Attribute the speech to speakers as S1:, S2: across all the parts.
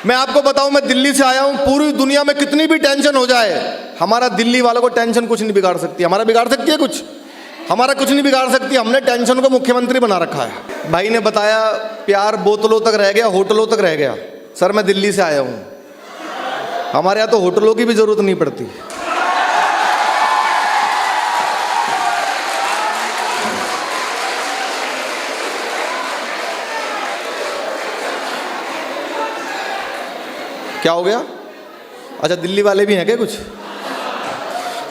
S1: मैं आपको बताऊं, मैं दिल्ली से आया हूं, पूरी दुनिया में कितनी भी टेंशन हो जाए, हमारा दिल्ली वालों को टेंशन कुछ नहीं बिगाड़ सकती। हमारा बिगाड़ सकती है कुछ? हमारा कुछ नहीं बिगाड़ सकती। हमने टेंशन को मुख्यमंत्री बना रखा है। भाई ने बताया प्यार बोतलों तक रह गया, होटलों तक रह गया। सर मैं दिल्ली से आया हूं, हमारे यहाँ तो होटलों की भी जरूरत नहीं पड़ती। क्या हो गया? अच्छा दिल्ली वाले भी हैं क्या कुछ?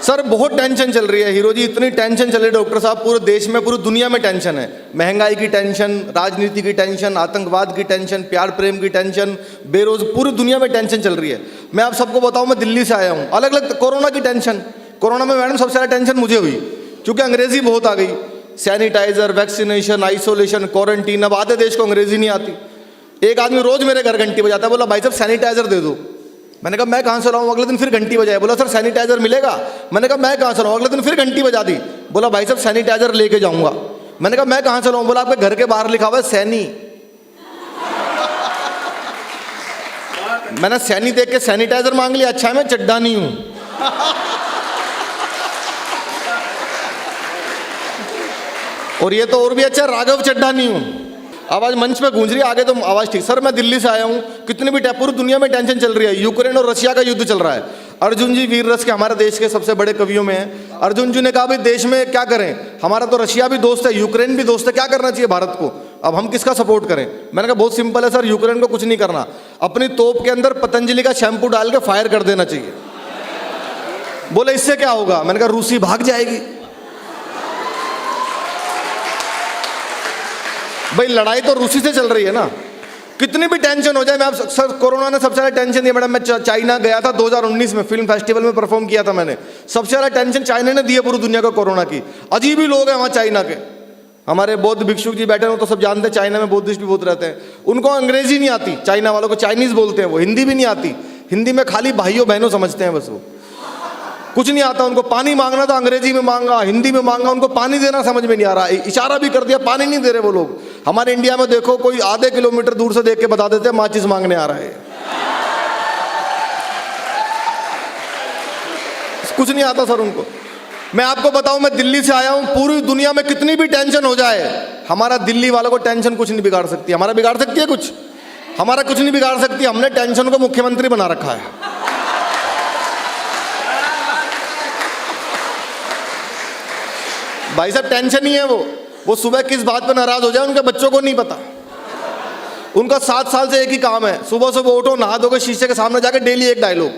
S1: सर बहुत टेंशन चल रही है हीरो जी, इतनी टेंशन चल रही है डॉक्टर साहब, पूरे देश में पूरी दुनिया में टेंशन है। महंगाई की टेंशन, राजनीति की टेंशन, आतंकवाद की टेंशन, प्यार प्रेम की टेंशन, पूरी दुनिया में टेंशन चल रही है। मैं आप सबको बताऊं, मैं दिल्ली से आया हूं, अलग अलग कोरोना की टेंशन। कोरोना में मैडम सबसे ज़्यादा टेंशन मुझे हुई, क्योंकि अंग्रेजी बहुत आ गई। Sanitiser, vaccination, isolation, quarantine. अब आधे देश को अंग्रेजी नहीं आती। एक आदमी रोज मेरे घर घंटी बजाता है, बोला भाई साहब सैनिटाइजर दे दो। मैंने कहा मैं कहाँ से लाऊं? अगले दिन फिर घंटी बजाए, बोला सर सैनिटाइजर मिलेगा। मैंने कहा मैं कहाँ से लाऊं? अगले दिन फिर घंटी बजा दी, बोला भाई साहब सैनिटाइजर लेके जाऊंगा। मैंने कहा मैं कहाँ से लाऊं? बोला आपके घर के बाहर लिखा हुआ है सैनी। मैंने सैनी देख के सैनिटाइजर मांग लिया। अच्छा मैं चड्ढा नहीं हूं। और ये तो और भी अच्छा, राघव चड्ढा नहीं हूं। आवाज मंच पे गूंज रही है, आगे तो आवाज ठीक। सर मैं दिल्ली से आया हूं, कितनी भी पूरी दुनिया में टेंशन चल रही है। यूक्रेन और रशिया का युद्ध चल रहा है। अर्जुन जी वीर रस के हमारे देश के सबसे बड़े कवियों में हैं। अर्जुन जी ने कहा भाई देश में क्या करें, हमारा तो रशिया भी दोस्त है, यूक्रेन भी दोस्त है, क्या करना चाहिए भारत को? अब हम किसका सपोर्ट करें? मैंने कहा बहुत सिंपल है सर, यूक्रेन को कुछ नहीं करना, अपनी तोप के अंदर पतंजलि का शैम्पू डाल के फायर कर देना चाहिए। बोले इससे क्या होगा? मैंने कहा रूसी भाग जाएगी। भाई लड़ाई तो रूसी से चल रही है ना। कितनी भी टेंशन हो जाए, मैं आप सर कोरोना ने सबसे ज़्यादा टेंशन दी मैडम। मैं चाइना गया था 2019 में, फिल्म फेस्टिवल में परफॉर्म किया था मैंने। सबसे ज़्यादा टेंशन चाइना ने दी है पूरी दुनिया को कोरोना की। अजीब ही लोग हैं वहाँ चाइना के। हमारे बौद्ध भिक्षुक जी बैठे हो तो सब जानते हैं, चाइना में बुद्धिस्ट भी बहुत रहते हैं। उनको अंग्रेजी नहीं आती, चाइना वालों को चाइनीज़ बोलते हैं वो, हिंदी भी नहीं आती। हिंदी में खाली भाइयों बहनों समझते हैं बस, वो कुछ नहीं आता उनको। पानी मांगना था अंग्रेजी में मांगा, हिंदी में मांगा, उनको पानी देना समझ में नहीं आ रहा। इशारा भी कर दिया, पानी नहीं दे रहे वो लोग। हमारे इंडिया में देखो कोई आधे किलोमीटर दूर से देख के बता देते हैं माचिस मांगने आ रहा है। कुछ नहीं आता सर उनको। मैं आपको बताऊं, मैं दिल्ली से आया हूं, पूरी दुनिया में कितनी भी टेंशन हो जाए, हमारा दिल्ली वालों को टेंशन कुछ नहीं बिगाड़ सकती। हमारा बिगाड़ सकती है कुछ? हमारा कुछ नहीं बिगाड़ सकती। हमने टेंशन को मुख्यमंत्री बना रखा है। भाई साहब टेंशन ही है वो सुबह किस बात पर नाराज हो जाए उनके बच्चों को नहीं पता। उनका 7 साल से एक ही काम है, सुबह सुबह उठो, नहा धो के शीशे के सामने जाके डेली एक डायलॉग,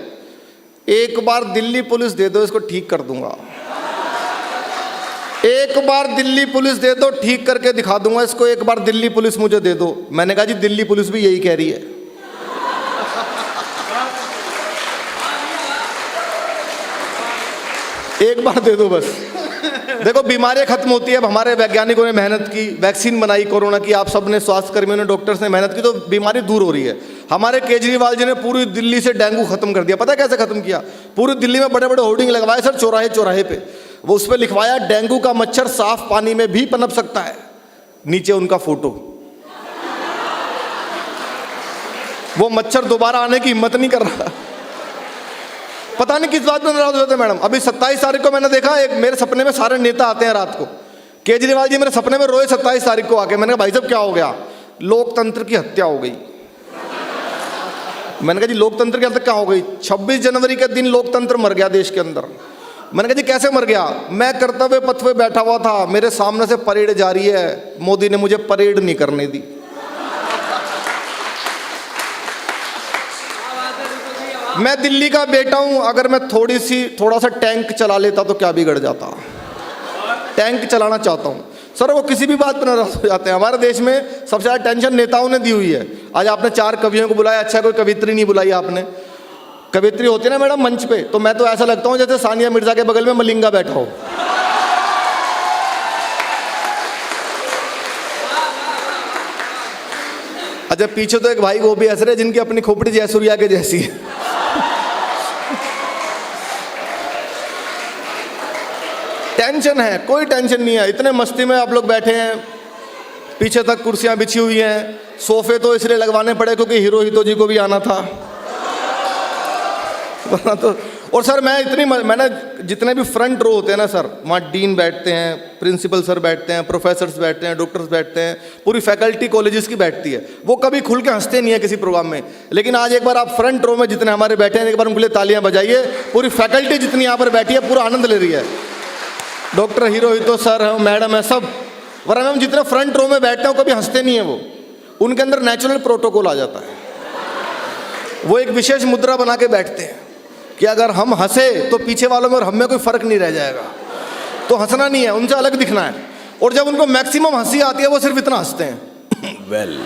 S1: एक बार दिल्ली पुलिस दे दो इसको ठीक कर दूंगा, एक बार दिल्ली पुलिस दे दो ठीक करके दिखा दूंगा इसको, एक बार दिल्ली पुलिस मुझे दे दो। मैंने कहा जी दिल्ली पुलिस भी यही कह रही है। एक बार दे दो बस। देखो बीमारियां खत्म होती है। अब हमारे वैज्ञानिकों ने मेहनत की, वैक्सीन बनाई कोरोना की, आप सब ने, स्वास्थ्य कर्मियों ने, डॉक्टर्स ने मेहनत की, तो बीमारी दूर हो रही है। हमारे केजरीवाल जी ने पूरी दिल्ली से डेंगू खत्म कर दिया। पता है कैसे खत्म किया? पूरी दिल्ली में बड़े बड़े होर्डिंग लगवाए सर, चौराहे चौराहे पे, वो उस पर लिखवाया डेंगू का मच्छर साफ पानी में भी पनप सकता है, नीचे उनका फोटो। वो मच्छर दोबारा आने की हिम्मत नहीं कर रहा। पता नहीं किस बात में नाराज हो जाते मैडम। अभी 27 तारीख को मैंने देखा, एक मेरे सपने में सारे नेता आते हैं रात को। केजरीवाल जी मेरे सपने में रोए 27 तारीख को आके। मैंने कहा भाई साहब क्या हो गया? लोकतंत्र की हत्या हो गई। मैंने कहा जी लोकतंत्र की हत्या क्या हो गई? 26 जनवरी के दिन लोकतंत्र मर गया देश के अंदर। मैंने कहा जी कैसे मर गया? मैं कर्तव्य पथ पे बैठा हुआ था, मेरे सामने से परेड जा रही है, मोदी ने मुझे परेड नहीं करने दी। मैं दिल्ली का बेटा हूं, अगर मैं थोड़ा सा टैंक चला लेता तो क्या बिगड़ जाता? टैंक चलाना चाहता हूं। सर वो किसी भी बात पर नाराज हो जाते हैं। हमारे देश में सबसे ज़्यादा टेंशन नेताओं ने दी हुई है। आज आपने 4 कवियों को बुलाया, अच्छा कोई कवित्री नहीं बुलाई आपने। कवित्री होती है ना मैडम मंच पे, तो मैं तो ऐसा लगता हूँ जैसे सानिया मिर्जा के बगल में मलिंगा बैठा हो। अच्छा पीछे तो एक भाई वो भी हंस रहे जिनकी अपनी खोपड़ी जयसूर्या के जैसी है। टेंशन है? कोई टेंशन नहीं है। इतने मस्ती में आप लोग बैठे हैं, पीछे तक कुर्सियां बिछी हुई हैं, सोफे तो इसलिए लगवाने पड़े क्योंकि हिरोहितो जी को भी आना था, वरना तो। और सर मैंने जितने भी फ्रंट रो होते हैं ना सर, वहाँ डीन बैठते हैं, प्रिंसिपल सर बैठते हैं, प्रोफेसर्स बैठते हैं, डॉक्टर्स बैठते हैं, पूरी फैकल्टी कॉलेजेस की बैठती है। वो कभी खुल के हंसते नहीं है किसी प्रोग्राम में, लेकिन आज एक बार आप फ्रंट रो में जितने हमारे बैठे हैं, एक बार उनके लिए तालियां बजाइए। पूरी फैकल्टी जितनी यहाँ पर बैठी है पूरा आनंद ले रही है। डॉक्टर हिरोहितो सर है, मैडम है, सब। वरना हम जितने फ्रंट रो में बैठते हैं कभी हंसते नहीं है वो, उनके अंदर नेचुरल प्रोटोकॉल आ जाता है। वो एक विशेष मुद्रा बना के बैठते हैं कि अगर हम हंसे तो पीछे वालों में और हम में कोई फर्क नहीं रह जाएगा, तो हंसना नहीं है, उनसे अलग दिखना है। और जब उनको मैक्सिमम हंसी आती है वो सिर्फ इतना हंसते हैं वेल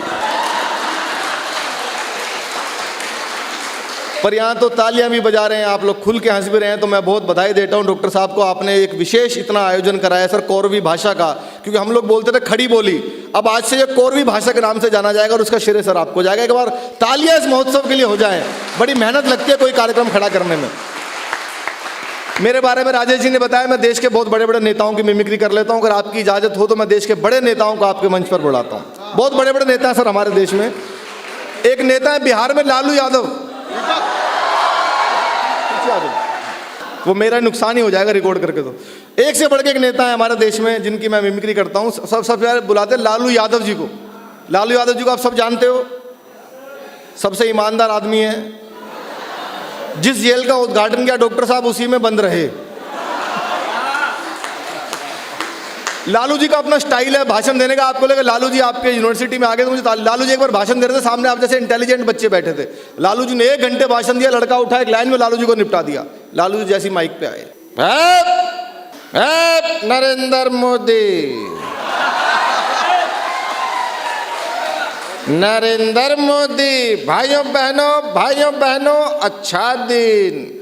S1: पर यहाँ तो तालियां भी बजा रहे हैं, आप लोग खुल के हंस भी रहे हैं, तो मैं बहुत बधाई देता हूँ डॉक्टर साहब को। आपने एक विशेष इतना आयोजन कराया सर कौरवी भाषा का, क्योंकि हम लोग बोलते थे खड़ी बोली, अब आज से ये कौरवी भाषा के नाम से जाना जाएगा और उसका श्रेय सर आपको जाएगा। एक बार तालियां इस महोत्सव के लिए हो जाए, बड़ी मेहनत लगती है कोई कार्यक्रम खड़ा करने में। मेरे बारे में राजेश जी ने बताया मैं देश के बहुत बड़े बड़े नेताओं की मिमिक्री कर लेता हूँ। अगर आपकी इजाजत हो तो मैं देश के बड़े नेताओं को आपके मंच पर बुलाता हूँ। बहुत बड़े बड़े नेता हैं सर हमारे देश में। एक नेता है बिहार में, लालू यादव। वो मेरा नुकसान ही हो जाएगा रिकॉर्ड करके। तो एक से बढ़ के एक नेता है हमारे देश में जिनकी मैं मिमिक्री करता हूँ। सब यार बुलाते हैं लालू यादव जी को। लालू यादव जी को आप सब जानते हो, सबसे ईमानदार आदमी है। जिस जेल का उद्घाटन किया डॉक्टर साहब उसी में बंद रहे। लालू जी का अपना स्टाइल है भाषण देने का। आपको लगे लालू जी आपके यूनिवर्सिटी में आ गए तो मुझे लालू जी एक बार भाषण दे रहे थे, सामने आप जैसे इंटेलिजेंट बच्चे बैठे थे। लालू जी ने 1 घंटे भाषण दिया, लड़का उठा एक लाइन में लालू जी को निपटा दिया। लालू जी जैसी माइक पे आए, नरेंद्र मोदी, नरेंद्र मोदी, भाइयों बहनों अच्छा दिन।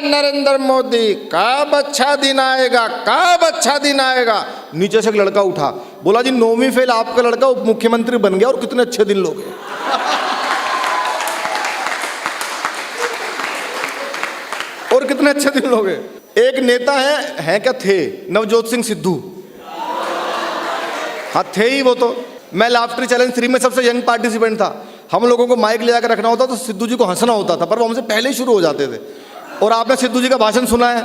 S1: नरेंद्र मोदी कब अच्छा दिन आएगा, कब अच्छा दिन आएगा। नीचे से एक लड़का उठा, बोला जी 9वीं फेल आपका लड़का उप मुख्यमंत्री बन गया और कितने अच्छे दिन लोगे। और कितने अच्छे दिन लोगे। एक नेता है क्या थे, नवजोत सिंह सिद्धू। हाँ थे ही वो तो। मैं लाफ्टर चैलेंज 3 में सबसे यंग पार्टिसिपेंट था। हम लोगों को माइक ले जाकर रखना होता तो सिद्धू जी को हंसना होता था, पर वो हमसे पहले ही शुरू हो जाते थे। और आपने सिद्धू जी का भाषण सुना है,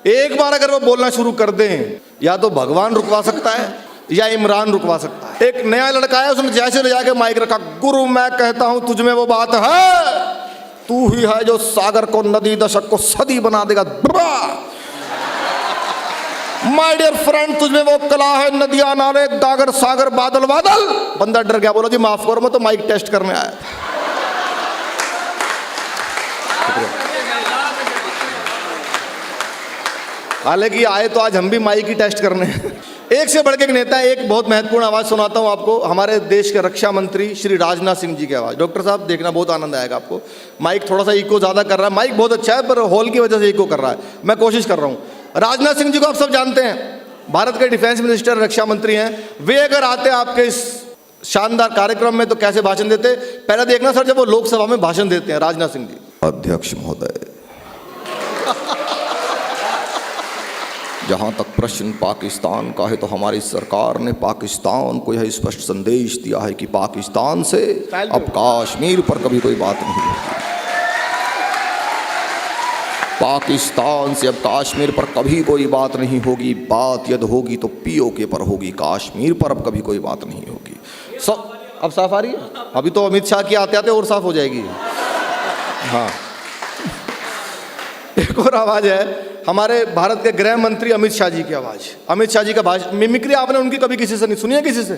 S1: एक बार अगर वो बोलना शुरू कर दें, या तो भगवान रुकवा सकता है या इमरान रुकवा सकता है। एक नया लड़का है, उसने जैसे ले जाके माइक रखा, गुरु मैं कहता हूं तुझ में वो बात है, तू ही है जो सागर को नदी, दशक को सदी बना देगा। माय डियर फ्रेंड, तुझमें वो कला है, नदियां नाले गागर सागर बादल बादल। बंदा डर गया, बोला जी माफ करो मैं तो माइक टेस्ट करने आया था। हालांकि आए तो आज हम भी माइक ही टेस्ट करने हैं। एक से बढ़ के एक नेता है। एक बहुत महत्वपूर्ण आवाज सुनाता हूं आपको, हमारे देश के रक्षा मंत्री श्री राजनाथ सिंह जी की आवाज। डॉक्टर साहब देखना बहुत आनंद आएगा आपको। माइक थोड़ा सा इको ज्यादा कर रहा है, माइक बहुत अच्छा है पर हॉल की वजह से इको कर रहा है। मैं कोशिश कर रहा हूं। राजनाथ सिंह जी को आप सब जानते हैं, भारत के डिफेंस मिनिस्टर, रक्षा मंत्री हैं। वे अगर आते आपके इस शानदार कार्यक्रम में तो कैसे भाषण देते, पहले देखना सर जब वो लोकसभा में भाषण देते हैं। राजनाथ सिंह जी। अध्यक्ष महोदय, जहाँ तक प्रश्न पाकिस्तान का है तो हमारी सरकार ने पाकिस्तान को यह स्पष्ट संदेश दिया है कि पाकिस्तान से अब कश्मीर पर कभी कोई बात नहीं होगी। पाकिस्तान से अब कश्मीर पर कभी कोई बात नहीं होगी। बात यदि होगी तो पीओके पर होगी, कश्मीर पर अब कभी कोई बात नहीं होगी। अब साफ आ रही है? अभी तो अमित शाह की आते आते और साफ हो जाएगी। हाँ, एक और आवाज है हमारे भारत के गृह मंत्री अमित शाह जी की आवाज। अमित शाह जी का भाषण, मिमिक्री आपने उनकी कभी किसी से नहीं सुनी है? किसी से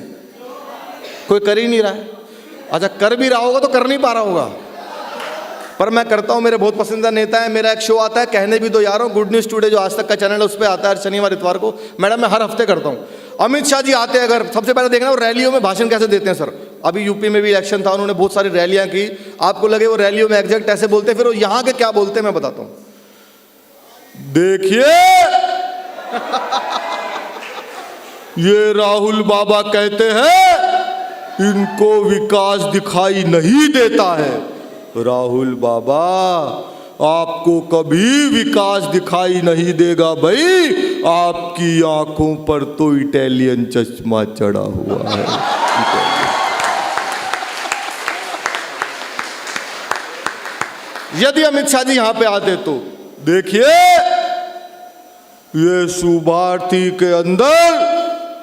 S1: कोई कर ही नहीं रहा है। अच्छा, कर भी रहा होगा तो कर नहीं पा रहा होगा, पर मैं करता हूं। मेरे बहुत पसंदीदा नेता है। मेरा एक शो आता है कहने भी दो यारों, गुड न्यूज टुडे, जो आज तक का चैनल है उस पर आता है शनिवार इतवार को। मैडम मैं हर हफ्ते करता हूँ। अमित शाह जी आते हैं, अगर सबसे पहले देखना वो रैलियों में भाषण कैसे देते हैं सर। अभी यूपी में भी इलेक्शन था, उन्होंने बहुत सारी रैलियां की। आपको लगे वो रैलियों में एग्जैक्ट ऐसे बोलते हैं, फिर वो यहाँ के क्या बोलते हैं मैं बताता हूँ। देखिए ये राहुल बाबा कहते हैं इनको विकास दिखाई नहीं देता है। राहुल बाबा आपको कभी विकास दिखाई नहीं देगा भाई, आपकी आंखों पर तो इटालियन चश्मा चढ़ा हुआ है। यदि अमित शाह जी यहां पे आते तो देखिए ये सुभारती के अंदर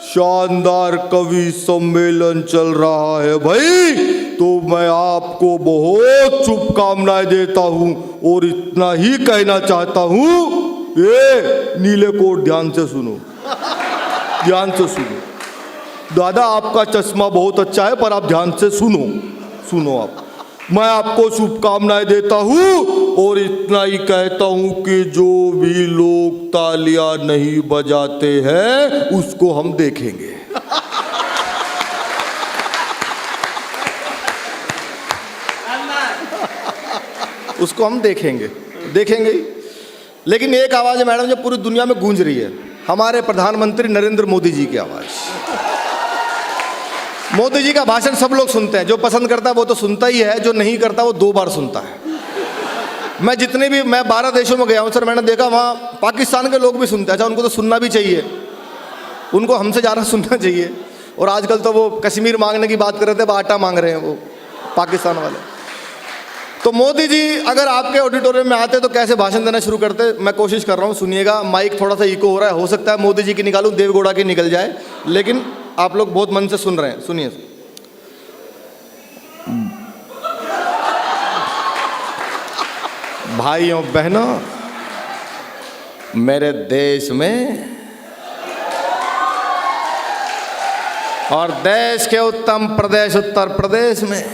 S1: शानदार कवि सम्मेलन चल रहा है भाई, तो मैं आपको बहुत शुभकामनाएं देता हूं और इतना ही कहना चाहता हूं, ये नीले कोट ध्यान से सुनो, ध्यान से सुनो। दादा आपका चश्मा बहुत अच्छा है पर आप ध्यान से सुनो, सुनो आप। मैं आपको शुभकामनाएं देता हूं और इतना ही कहता हूं कि जो भी लोग तालियां नहीं बजाते हैं उसको हम देखेंगे। उसको हम देखेंगे, देखेंगे ही। लेकिन एक आवाज है मैडम जो पूरी दुनिया में गूंज रही है, हमारे प्रधानमंत्री नरेंद्र मोदी जी की आवाज। मोदी जी का भाषण सब लोग सुनते हैं, जो पसंद करता है वो तो सुनता ही है, जो नहीं करता वो 2 बार सुनता है। मैं 12 देशों में गया हूं सर, मैंने देखा वहां पाकिस्तान के लोग भी सुनते हैं। अच्छा उनको तो सुनना भी चाहिए, उनको हमसे ज़्यादा सुनना चाहिए। और आजकल तो वो कश्मीर मांगने की बात कर रहे थे, अब आटा मांग रहे हैं वो पाकिस्तान वाले। तो मोदी जी अगर आपके ऑडिटोरियम में आते तो कैसे भाषण देना शुरू करते, मैं कोशिश कर रहा हूँ, सुनिएगा। माइक थोड़ा सा इको हो रहा है, हो सकता है मोदी जी की निकालूं, देवगौड़ा की निकल जाए, लेकिन आप लोग बहुत मन से सुन रहे हैं, सुनिए। भाइयों बहनों, मेरे देश में और देश के उत्तम प्रदेश उत्तर प्रदेश में,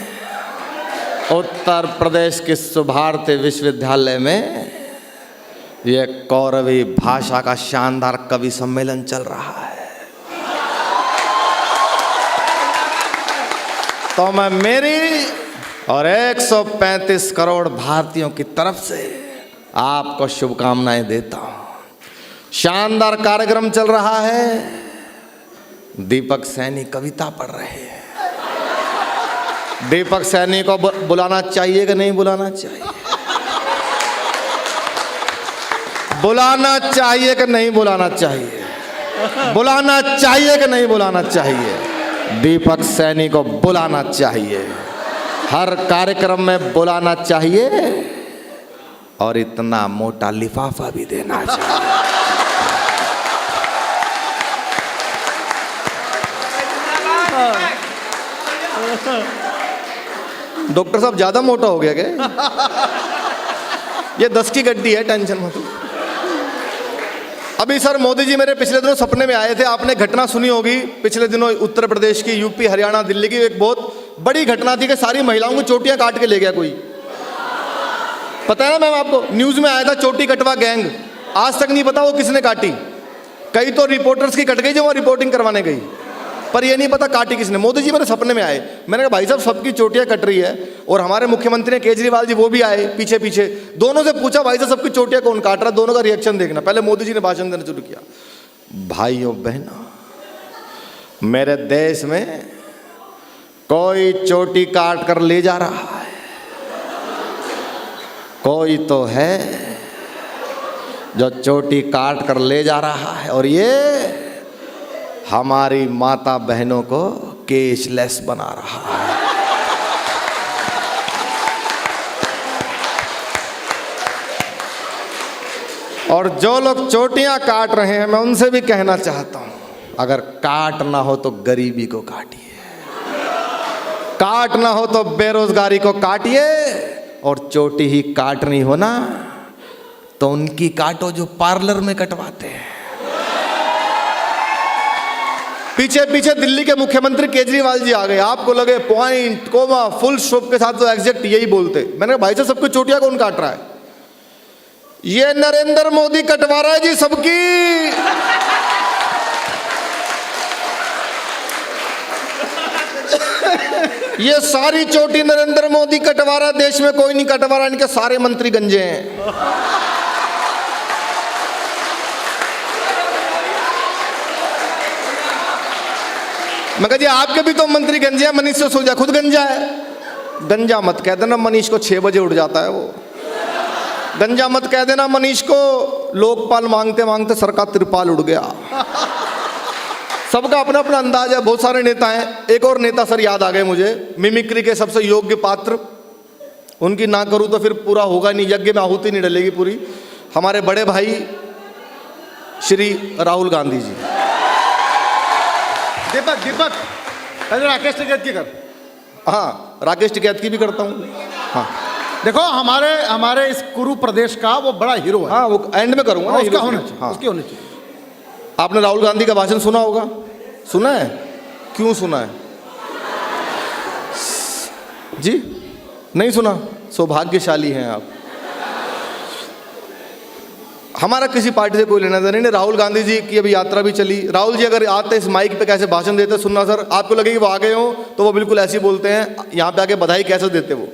S1: उत्तर प्रदेश के सुभारती विश्वविद्यालय में यह कौरवी भाषा का शानदार कवि सम्मेलन चल रहा है। तो मैं मेरी और 135 करोड़ भारतीयों की तरफ से आपको शुभकामनाएं देता हूं। शानदार कार्यक्रम चल रहा है। दीपक सैनी कविता पढ़ रहे हैं। दीपक सैनी को बुलाना चाहिए कि नहीं बुलाना चाहिए? बुलाना चाहिए कि नहीं बुलाना चाहिए? बुलाना चाहिए कि नहीं बुलाना चाहिए? दीपक सैनी को बुलाना चाहिए, हर कार्यक्रम में बुलाना चाहिए और इतना मोटा लिफाफा भी देना चाहिए। डॉक्टर साहब ज्यादा मोटा हो गया क्या? ये 10 की गड्डी है, टेंशन मत। अभी सर मोदी जी मेरे पिछले दिनों सपने में आए थे। आपने घटना सुनी होगी पिछले दिनों उत्तर प्रदेश की, यूपी, हरियाणा, दिल्ली की एक बहुत बड़ी घटना थी कि सारी महिलाओं को चोटियां काट के ले गया कोई। पता है ना मैम आपको, न्यूज में आया था चोटी कटवा गैंग। आज तक नहीं पता वो किसने काटी। कई तो रिपोर्टर्स की कट गई जो वहां रिपोर्टिंग करवाने गई, पर ये नहीं पता काटी किसने। मोदी जी मेरे सपने में आए, मैंने कहा भाई साहब सबकी चोटियां कट रही है, और हमारे मुख्यमंत्री केजरीवाल जी वो भी आए पीछे पीछे। दोनों से पूछा भाई साहब सबकी चोटियां कौन काट रहा है, दोनों का रिएक्शन देखना। पहले मोदी जी ने भाषण देना शुरू किया। भाइयों बहनों, मेरे देश में कोई चोटी काट कर ले जा रहा है, कोई तो है जो चोटी काट कर ले जा रहा है, और ये हमारी माता बहनों को केशलेस बना रहा है। और जो लोग चोटियां काट रहे हैं, मैं उनसे भी कहना चाहता हूं, अगर काटना हो तो गरीबी को काटिए, काटना हो तो बेरोजगारी को काटिए, और चोटी ही काटनी हो ना तो उनकी काटो जो पार्लर में कटवाते हैं। पीछे पीछे दिल्ली के मुख्यमंत्री केजरीवाल जी आ गए। आपको लगे पॉइंट कोमा फुल स्टॉप के साथ तो एग्जैक्ट यही बोलते। मैंने कहा भाई साहब सबकी चोटियां कौन काट रहा है? ये नरेंद्र मोदी कटवा रहा है जी सबकी। ये सारी चोटी नरेंद्र मोदी कटवा रहा है, देश में कोई नहीं कटवा रहा, इनके सारे मंत्री गंजे हैं। मैं कहा जी आपके भी तो मंत्री गंजे हैं, मनीष सिसोदिया खुद गंजा है। गंजा मत कह देना मनीष को, 6 बजे उठ जाता है वो। गंजा मत कह देना मनीष को, लोकपाल मांगते मांगते सर का त्रिपाल उड़ गया। सबका अपना अपना अंदाज है, बहुत सारे नेता हैं। एक और नेता सर याद आ गए मुझे, मिमिक्री के सबसे योग्य पात्र उनकी ना करूं तो फिर पूरा होगा नहीं, यज्ञ में आहुति नहीं डलेगी पूरी। हमारे बड़े भाई श्री राहुल गांधी जी।
S2: दीपक पहले राकेश टिकैत की कर।
S1: हाँ, राकेश टिकैत की भी करता हूँ। हाँ
S2: देखो हमारे इस कुरु प्रदेश का वो बड़ा हीरो है।
S1: हाँ, वो एंड में करूँगा ना,
S2: उसका
S1: हीरो
S2: होना
S1: की।
S2: चाहिए,
S1: हाँ।
S2: उसकी होनी चाहिए।
S1: आपने राहुल गांधी का भाषण सुना होगा? सुना है? क्यों सुना है जी? नहीं सुना? सौभाग्यशाली हैं आप। हमारा किसी पार्टी से कोई लेना देना नहीं। राहुल गांधी जी की अभी यात्रा भी चली। राहुल जी अगर आते इस माइक पे कैसे भाषण देते सुनना सर, आपको लगे कि वो आ गए हो, तो वो बिल्कुल ऐसे ही बोलते हैं। यहाँ पे आके बधाई कैसे देते वो,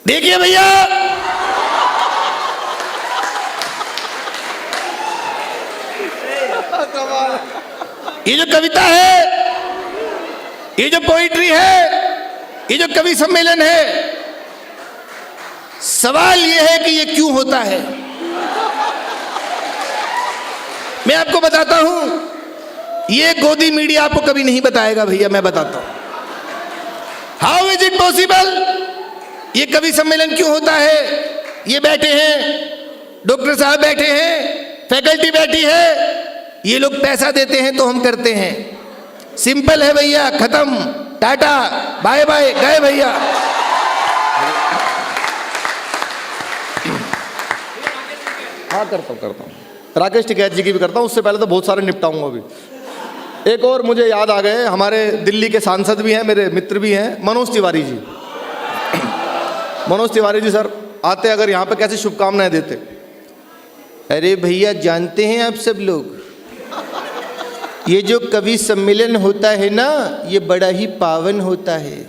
S1: देखिए भैया, ये जो कविता है, ये जो पोइट्री है, ये जो कवि सम्मेलन है, सवाल ये है कि ये क्यों होता है। मैं आपको बताता हूं, ये गोदी मीडिया आपको कभी नहीं बताएगा भैया, मैं बताता हूं। How is it possible? ये कवि सम्मेलन क्यों होता है? ये बैठे हैं, डॉक्टर साहब बैठे हैं, फैकल्टी बैठी है, ये लोग पैसा देते हैं तो हम करते हैं। सिंपल है भैया, खत्म, टाटा बाय बाय, गए भैया। हाँ करता हूँ। राकेश टिकैत जी की भी करता हूँ, उससे पहले तो बहुत सारे निपटाऊंगा अभी। एक और मुझे याद आ गए, हमारे दिल्ली के सांसद भी हैं, मेरे मित्र भी हैं, मनोज तिवारी जी। मनोज तिवारी जी सर आते अगर यहाँ पे कैसे शुभकामनाएं देते। अरे भैया जानते हैं आप सब लोग, ये जो कवि सम्मेलन होता है ना, ये बड़ा ही पावन होता है,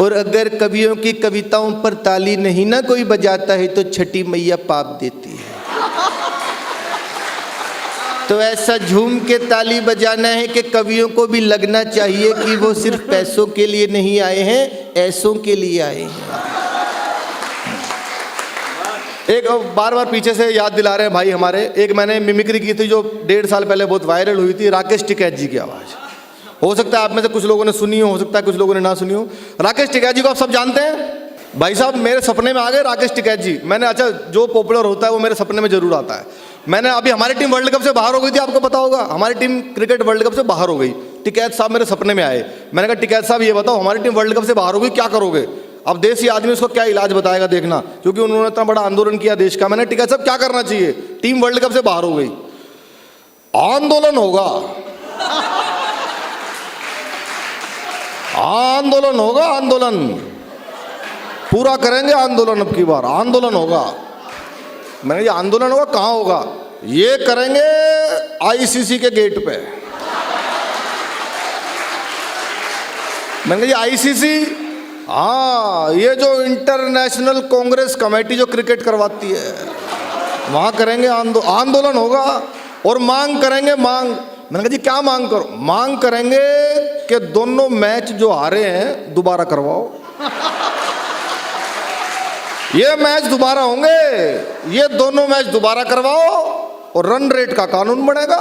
S1: और अगर कवियों की कविताओं पर ताली नहीं ना कोई बजाता है तो छठी मैया पाप देती है। तो ऐसा झूम के ताली बजाना है कि कवियों को भी लगना चाहिए कि वो सिर्फ पैसों के लिए नहीं आए हैं, ऐसों के लिए आए हैं। एक बार बार पीछे से याद दिला रहे हैं भाई हमारे, एक मैंने मिमिक्री की थी जो 1.5 साल पहले बहुत वायरल हुई थी, राकेश टिकैत जी की आवाज़। हो सकता है आप में से कुछ लोगों ने सुनी हो सकता है कुछ लोगों ने ना सुनी हो। राकेश टिकैत जी को आप सब जानते हैं भाई साहब, मेरे सपने में आ गए राकेश टिकैत जी। मैंने अच्छा, जो पॉपुलर होता है वो मेरे सपने में जरूर आता है। मैंने अभी, हमारी टीम वर्ल्ड कप से बाहर हो गई थी, आपको पता होगा, हमारी टीम क्रिकेट वर्ल्ड कप से बाहर हो गई। टिकैत साहब मेरे सपने में आए। मैंने कहा टिकैत साहब ये बताओ, हमारी टीम वर्ल्ड कप से बाहर हो गई, क्या करोगे? अब देसी आदमी उसको क्या इलाज बताएगा देखना, क्योंकि उन्होंने इतना बड़ा आंदोलन किया देश का। मैंने टिकैत साहब क्या करना चाहिए, टीम वर्ल्ड कप से बाहर हो गई, आंदोलन होगा, आंदोलन होगा, आंदोलन पूरा करेंगे, आंदोलन अब की बार आंदोलन होगा। मैंने ये आंदोलन होगा, कहाँ होगा? ये करेंगे आईसीसी के गेट पे। मैंने ये आईसीसी, हाँ, ये जो इंटरनेशनल कांग्रेस कमेटी जो क्रिकेट करवाती है, वहाँ करेंगे आंदोलन होगा, और मांग करेंगे, मांग। मैंने कहा जी क्या मांग करो? मांग करेंगे कि दोनों मैच जो हारे हैं दोबारा करवाओ, ये मैच दोबारा होंगे, ये दोनों मैच दोबारा करवाओ, और रन रेट का कानून बनेगा।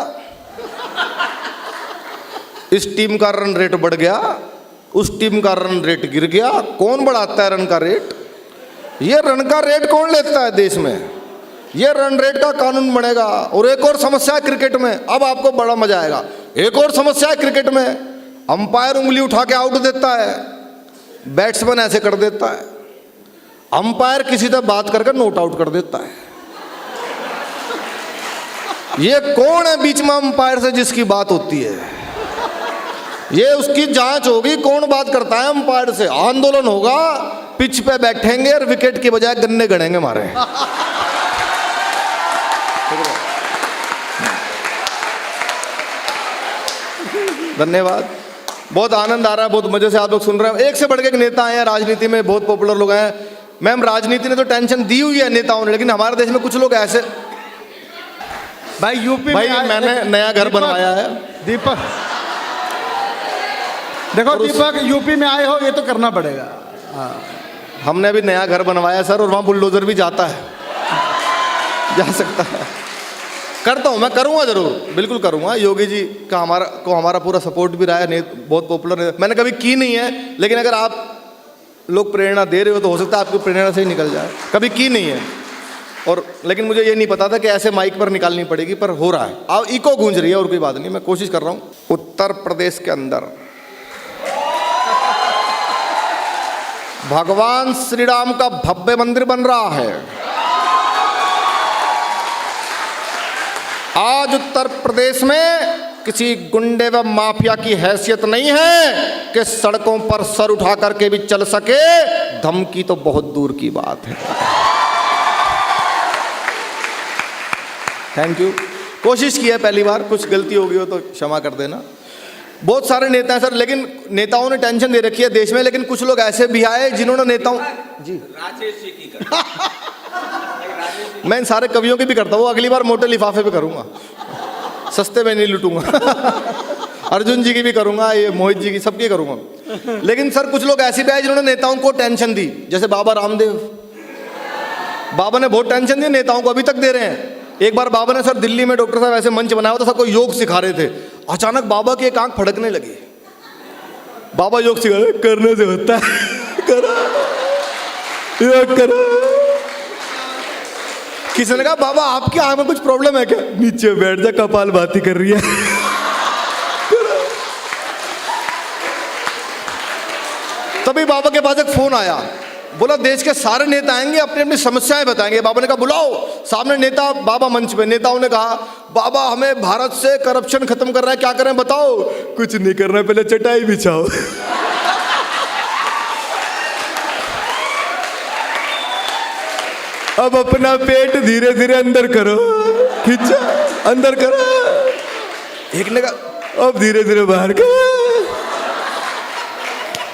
S1: इस टीम का रन रेट बढ़ गया, उस टीम का रन रेट गिर गया, कौन बढ़ाता है रन का रेट? ये रन का रेट कौन लेता है देश में? ये रन रेट का कानून बनेगा। और एक और समस्या है क्रिकेट में, अब आपको बड़ा मजा आएगा। एक और समस्या है क्रिकेट में, अंपायर उंगली उठा के आउट देता है, बैट्समैन ऐसे कर देता है, अंपायर किसी से बात करके नॉट आउट कर देता है। ये कौन है बीच में अंपायर से जिसकी बात होती है? ये उसकी जांच होगी, कौन बात करता है अंपायर से। आंदोलन होगा, पिच पे बैठेंगे और विकेट के बजाय गन्ने गड़ेंगे हमारे। धन्यवाद, बहुत आनंद आ रहा है, बहुत मजे से आप लोग सुन रहे हैं। एक से बढ़ के एक नेता आए हैं राजनीति में, बहुत पॉपुलर लोग हैं। मैम, राजनीति ने तो टेंशन दी हुई है नेताओं ने, लेकिन हमारे देश में कुछ लोग ऐसे,
S2: भाई यूपी
S1: भाई
S2: में
S1: मैंने नया घर बनवाया है।
S2: दीपक देखो, दीपक यूपी में आए हो, ये तो करना पड़ेगा।
S1: हमने अभी नया घर बनवाया सर, और वहाँ बुलडोजर भी जाता है, जा सकता है। करता हूँ, मैं करूँगा जरूर, बिल्कुल करूँगा। योगी जी का हमारा पूरा सपोर्ट भी रहा है, बहुत पॉपुलर है। मैंने कभी की नहीं है, लेकिन अगर आप लोग प्रेरणा दे रहे हो तो हो सकता है आपकी प्रेरणा से ही निकल जाए, कभी की नहीं है। और लेकिन मुझे ये नहीं पता था कि ऐसे माइक पर निकालनी पड़ेगी, पर हो रहा है। अब इको गूंज रही है और कोई बात नहीं, मैं कोशिश कर रहा हूँ। उत्तर प्रदेश के अंदर भगवान श्री राम का भव्य मंदिर बन रहा है। आज उत्तर प्रदेश में किसी गुंडे व माफिया की हैसियत नहीं है कि सड़कों पर सर उठा करके भी चल सके, धमकी तो बहुत दूर की बात है। Thank you. कोशिश की है पहली बार, कुछ गलती हो गई हो तो क्षमा कर देना। बहुत सारे नेता हैं सर, लेकिन नेताओं ने टेंशन दे रखी है देश में, लेकिन कुछ लोग ऐसे भी आए जिन्होंने नेताओं जी
S3: राजेश जी की
S1: मैं इन सारे कवियों की भी करता हूँ, अगली बार मोटे लिफाफे पे करूंगा, सस्ते में नहीं लूटूंगा। अर्जुन जी की भी करूंगा, ये मोहित जी की, सबकी करूंगा। लेकिन सर कुछ लोग ऐसे भी आए जिन्होंने नेताओं को टेंशन दी, जैसे बाबा रामदेव। बाबा ने बहुत टेंशन दी नेताओं को, अभी तक दे रहे हैं। एक बार बाबा ने सर दिल्ली में डॉक्टर साहब ऐसे मंच बनाया था, सबको योग सिखा रहे थे। अचानक बाबा की एक आंख फड़कने लगी। बाबा योग सिखा रहे, करने से होता है, करो योग करो। किसी ने कहा बाबा आपकी आंख में कुछ प्रॉब्लम है क्या? नीचे बैठ जा, कपाल भाती कर रही है। तभी बाबा के पास एक फोन आया, बोला देश के सारे नेता आएंगे, अपनी अपनी समस्याएं बताएंगे। बाबा ने कहा बुलाओ। सामने नेता, बाबा मंच पे। नेताओं ने कहा बाबा हमें भारत से करप्शन खत्म करना है, क्या करें बताओ? कुछ नहीं करना, पहले चटाई बिछाओ। अब अपना पेट धीरे धीरे अंदर करो, खींचो, अंदर करो। एक ने कहा अब धीरे धीरे बाहर करो।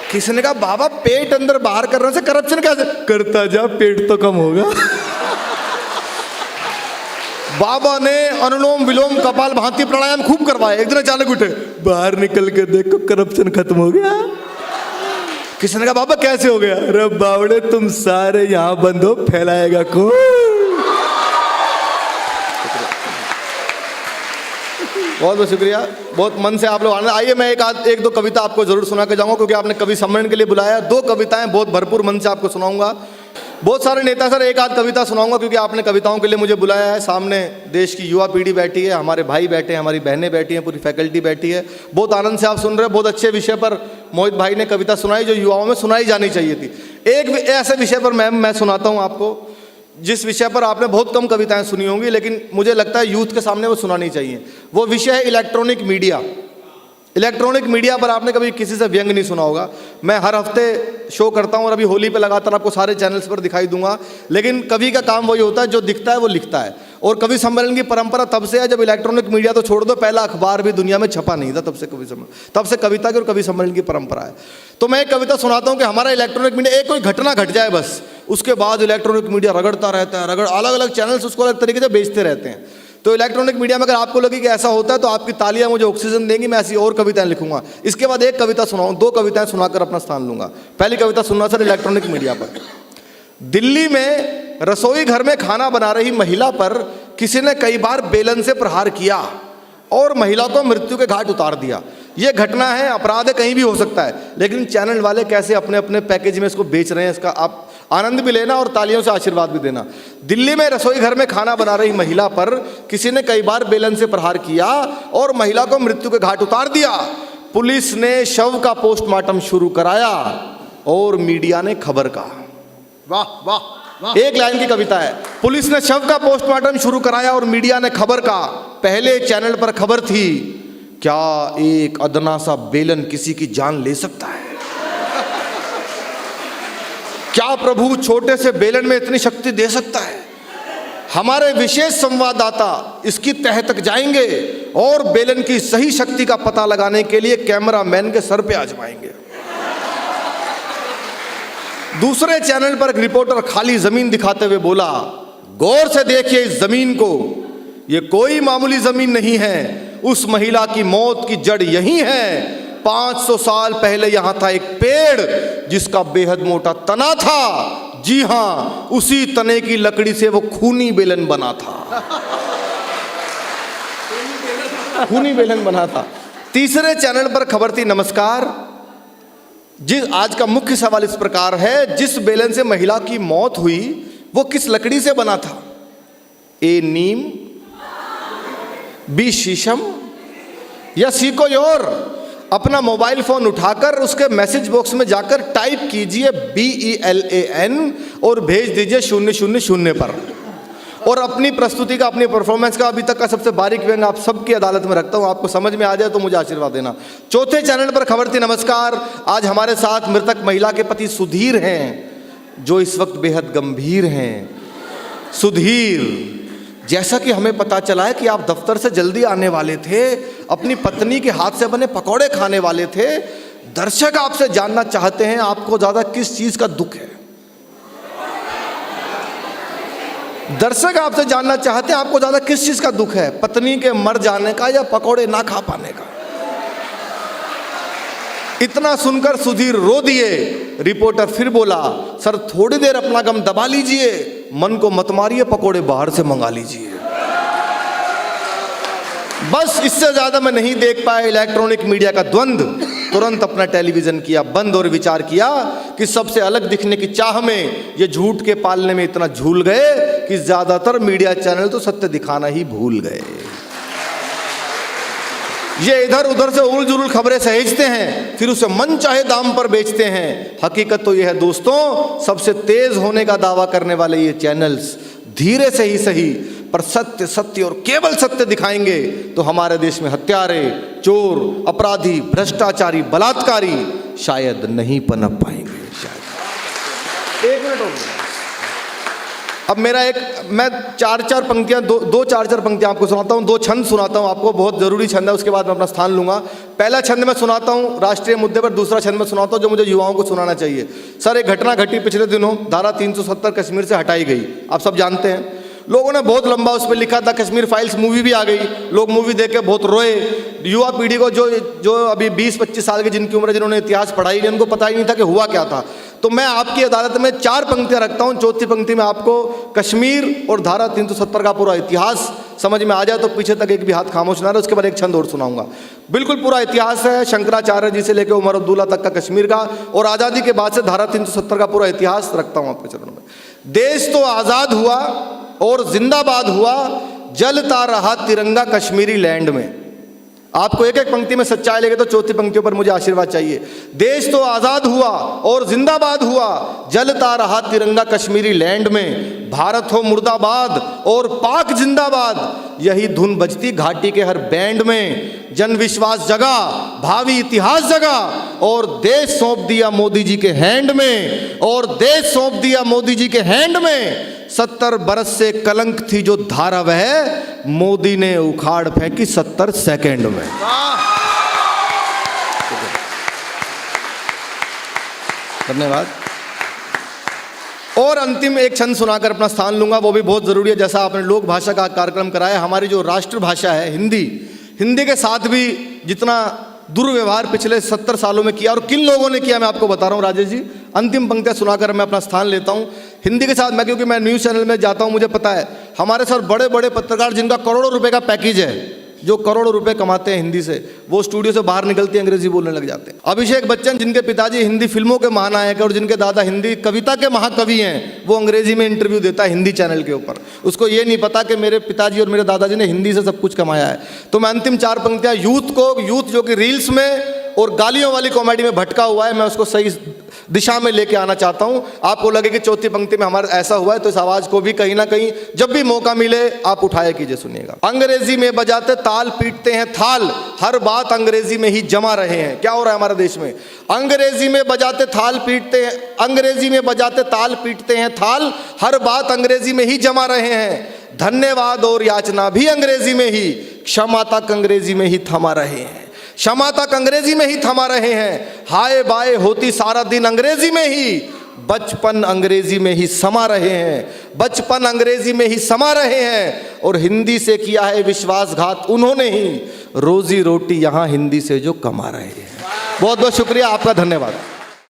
S1: किसी ने कहा बाबा पेट अंदर बाहर करने से करप्शन कैसे? करता जा, पेट तो कम होगा। बाबा ने अनुलोम विलोम कपाल भांति प्राणायाम खूब करवाए। एक दिन अचानक उठे, बाहर निकल के देखो करप्शन खत्म हो गया। किसी ने कहा बाबा कैसे हो गया? अरे बावड़े तुम सारे यहां बंद हो, फैलाएगा कौन? बहुत बहुत शुक्रिया, बहुत मन से आप लोग आनंद। आइए मैं एक दो कविता आपको जरूर सुना के जाऊंगा, क्योंकि आपने कवि सम्मेलन के लिए बुलाया। दो कविताएं बहुत भरपूर मन से आपको सुनाऊंगा। बहुत सारे नेता सर, एक आध कविता सुनाऊंगा क्योंकि आपने कविताओं के लिए मुझे बुलाया है। सामने देश की युवा पीढ़ी बैठी है, हमारे भाई बैठे हैं, हमारी बहनें बैठी हैं, पूरी फैकल्टी बैठी है। बहुत आनंद से आप सुन रहे हैं। बहुत अच्छे विषय पर मोहित भाई ने कविता सुनाई जो युवाओं में सुनाई जानी चाहिए थी। एक ऐसे विषय पर मैं सुनाता हूँ आपको, जिस विषय पर आपने बहुत कम कविताएं सुनी होंगी, लेकिन मुझे लगता है यूथ के सामने वो सुनानी चाहिए। वो विषय है इलेक्ट्रॉनिक मीडिया। इलेक्ट्रॉनिक मीडिया पर आपने कभी किसी से व्यंग नहीं सुना होगा। मैं हर हफ्ते शो करता हूं और अभी होली पे लगातार आपको सारे चैनल्स पर दिखाई दूंगा। लेकिन कवि का काम वही होता है, जो दिखता है वो लिखता है। और कवि सम्मेलन की परंपरा तब से है जब इलेक्ट्रॉनिक मीडिया तो छोड़ दो, पहला अखबार भी दुनिया में छपा नहीं था, तब से कवि सम्मेलन, तब से कविता की और कवि सम्मेलन की परंपरा है। तो मैं एक कविता सुनाता हूँ कि हमारा इलेक्ट्रॉनिक मीडिया, एक कोई घटना घट जाए बस, उसके बाद इलेक्ट्रॉनिक मीडिया रगड़ता रहता है, अलग अलग चैनल्स उसको अलग तरीके से बेचते रहते हैं। तो इलेक्ट्रॉनिक मीडिया में अगर आपको लगे कि ऐसा होता है तो आपकी तालियां मुझे ऑक्सीजन देंगी, मैं ऐसी और कविताएं लिखूंगा। इसके बाद एक कविता सुनाऊं, दो कविताएं सुनाकर अपना स्थान लूंगा। पहली कविता सुनना सर इलेक्ट्रॉनिक मीडिया पर। दिल्ली में रसोई घर में खाना बना रही महिला पर किसी ने कई बार बेलन से प्रहार किया और महिला को मृत्यु के घाट उतार दिया। यह घटना है, अपराध है, कहीं भी हो सकता है, लेकिन चैनल वाले कैसे अपने अपने पैकेज में इसको बेच रहे हैं, इसका आप आनंद भी लेना और तालियों से आशीर्वाद भी देना। दिल्ली में रसोई घर में खाना बना रही महिला पर किसी ने कई बार बेलन से प्रहार किया और महिला को मृत्यु के घाट उतार दिया। पुलिस ने शव का पोस्टमार्टम शुरू कराया और मीडिया ने खबर का।
S2: वाह वाह वाह।
S1: एक लाइन की कविता है। पुलिस ने शव का पोस्टमार्टम शुरू कराया और मीडिया ने खबर का। पहले चैनल पर खबर थी, क्या एक अदना सा बेलन किसी की जान ले सकता है? क्या प्रभु छोटे से बेलन में इतनी शक्ति दे सकता है? हमारे विशेष संवाददाता इसकी तह तक जाएंगे और बेलन की सही शक्ति का पता लगाने के लिए कैमरामैन के सर पे आजमाएंगे। दूसरे चैनल पर एक रिपोर्टर खाली जमीन दिखाते हुए बोला, गौर से देखिए इस जमीन को, ये कोई मामूली जमीन नहीं है, उस महिला की मौत की जड़ यही है। 500 साल पहले यहां था एक पेड़ जिसका बेहद मोटा तना था। जी हां, उसी तने की लकड़ी से वो खूनी बेलन बना था। खूनी बेलन बना था। तीसरे चैनल पर खबर थी, नमस्कार, आज का मुख्य सवाल इस प्रकार है, जिस बेलन से महिला की मौत हुई वो किस लकड़ी से बना था? ए नीम, बी शीशम, या सी कोई और? अपना मोबाइल फोन उठाकर उसके मैसेज बॉक्स में जाकर टाइप कीजिए BELAN और भेज दीजिए 000 पर। और अपनी प्रस्तुति का, अपनी परफॉर्मेंस का अभी तक का सबसे बारीक व्यंग आप सबकी अदालत में रखता हूं, आपको समझ में आ जाए तो मुझे आशीर्वाद देना। चौथे चैनल पर खबर थी। नमस्कार, आज हमारे साथ मृतक महिला के पति सुधीर हैं, जो इस वक्त बेहद गंभीर हैं। सुधीर, जैसा कि हमें पता चला है कि आप दफ्तर से जल्दी आने वाले थे, अपनी पत्नी के हाथ से बने पकौड़े खाने वाले थे। दर्शक आपसे जानना चाहते हैं, आपको ज्यादा किस चीज का दुख है? दर्शक आपसे जानना चाहते हैं, आपको ज्यादा किस चीज का दुख है? पत्नी के मर जाने का या पकौड़े ना खा पाने का? इतना सुनकर सुधीर रो दिए। रिपोर्टर फिर बोला, सर थोड़ी देर अपना गम दबा लीजिए, मन को मत मारिए, पकौड़े बाहर से मंगा लीजिए। बस इससे ज्यादा मैं नहीं देख पाया इलेक्ट्रॉनिक मीडिया का द्वंद्व। तुरंत अपना टेलीविजन किया बंद और विचार किया कि सबसे अलग दिखने की चाह में ये झूठ के पालने में इतना झूल गए कि ज्यादातर मीडिया चैनल तो सत्य दिखाना ही भूल गए। ये इधर उधर से उल जुल खबरें सहेजते हैं, फिर उसे मन चाहे दाम पर बेचते हैं। हकीकत तो यह है दोस्तों, सबसे तेज होने का दावा करने वाले ये चैनल्स धीरे से ही सही पर सत्य सत्य और केवल सत्य दिखाएंगे तो हमारे देश में हत्यारे, चोर, अपराधी, भ्रष्टाचारी, बलात्कारी शायद नहीं पनप पाएंगे। शायद। एक मिनट हो गया। अब मैं चार पंक्तियां दो चार पंक्तियां आपको सुनाता हूं, 2 छंद सुनाता हूं आपको, बहुत जरूरी छंद है, उसके बाद मैं अपना स्थान लूंगा। पहला छंद मैं सुनाता हूं राष्ट्रीय मुद्दे पर, दूसरा छंद मैं सुनाता हूं जो मुझे युवाओं को सुनाना चाहिए। सर, एक घटना घटी पिछले दिनों, धारा 370 कश्मीर से हटाई गई, आप सब जानते हैं। लोगों ने बहुत लंबा उस पर लिखा था, कश्मीर फाइल्स मूवी भी आ गई, लोग मूवी देख के बहुत रोए। युवा पीढ़ी को जो अभी 20-25 साल की जिनकी उम्र है, जिन्होंने इतिहास पढ़ाई नहीं, उनको पता ही नहीं था कि हुआ क्या था। तो मैं आपकी अदालत में 4 पंक्तियां रखता हूं, चौथी पंक्ति में आपको कश्मीर और धारा 370 का पूरा इतिहास समझ में आ जाए तो पीछे तक एक भी हाथ खामोश ना रहे। उसके बाद एक छंद और सुनाऊंगा। बिल्कुल पूरा इतिहास है, शंकराचार्य जी से लेकर उमर अब्दुल्ला तक का कश्मीर का, और आज़ादी के बाद से धारा 370 का पूरा इतिहास रखता हूं आपके चरणों में। देश तो आज़ाद हुआ और जिंदाबाद हुआ, जलता रहा तिरंगा कश्मीरी लैंड में। आपको एक एक पंक्ति में सच्चाई लगे तो चौथी पंक्तियों पर मुझे आशीर्वाद चाहिए। देश तो आजाद हुआ और जिंदाबाद हुआ, जलता रहा तिरंगा कश्मीरी लैंड में। भारत हो मुर्दाबाद और पाक जिंदाबाद, यही धुन बजती घाटी के हर बैंड में। जन विश्वास जगा, भावी इतिहास जगा, और देश सौंप दिया मोदी जी के हैंड में, और देश सौंप दिया मोदी जी के हैंड में। 70 बरस से कलंक थी जो धारा, वह मोदी ने उखाड़ फेंकी 70 सेकंड में। धन्यवाद। और अंतिम एक छंद सुनाकर अपना स्थान लूंगा, वो भी बहुत जरूरी है। जैसा आपने लोक भाषा का कार्यक्रम कराया, हमारी जो राष्ट्रभाषा है हिंदी, हिंदी के साथ भी जितना दुर्व्यवहार पिछले 70 सालों में किया, और किन लोगों ने किया मैं आपको बता रहा हूँ राजेश जी। अंतिम पंक्तियां सुनाकर मैं अपना स्थान लेता हूँ हिंदी के साथ। मैं क्योंकि मैं न्यूज़ चैनल में जाता हूँ, मुझे पता है हमारे सर बड़े बड़े पत्रकार जिनका करोड़ों रुपए का पैकेज है, जो करोड़ों रुपए कमाते हैं हिंदी से, वो स्टूडियो से बाहर निकलते हैं अंग्रेजी बोलने लग जाते हैं। अभिषेक बच्चन, जिनके पिताजी हिंदी फिल्मों के महानायक और जिनके दादा हिंदी कविता के महाकवि हैं, वो अंग्रेजी में इंटरव्यू देता है हिंदी चैनल के ऊपर। उसको ये नहीं पता कि मेरे पिताजी और मेरे दादाजी ने हिंदी से सब कुछ कमाया है। तो मैं अंतिम 4 पंक्तियां यूथ जो कि रील्स में और गालियों वाली कॉमेडी में भटका हुआ है, मैं उसको सही दिशा में लेके आना चाहता हूं। आपको लगे कि चौथी पंक्ति में हमारा ऐसा हुआ है, तो इस आवाज को भी कहीं ना कहीं जब भी मौका मिले आप उठाया कीजिए, सुनिएगा। अंग्रेजी में बजाते ताल पीटते हैं थाल, हर बात अंग्रेजी में ही जमा रहे हैं। क्या हो रहा है हमारे देश में? अंग्रेजी में बजाते ताल पीटते हैं, अंग्रेजी में बजाते ताल पीटते हैं थाल, हर बात अंग्रेजी में ही जमा रहे हैं। धन्यवाद और याचना भी अंग्रेजी में ही, क्षमा तक अंग्रेजी में ही थमा रहे हैं, क्षमा तक अंग्रेजी में ही थमा रहे हैं। हाय बाय होती सारा दिन अंग्रेजी में ही, बचपन अंग्रेजी में ही समा रहे हैं, बचपन अंग्रेजी में ही समा रहे हैं। और हिंदी से किया है विश्वासघात उन्होंने ही, रोजी रोटी यहां हिंदी से जो कमा रहे हैं। बहुत बहुत शुक्रिया आपका, धन्यवाद।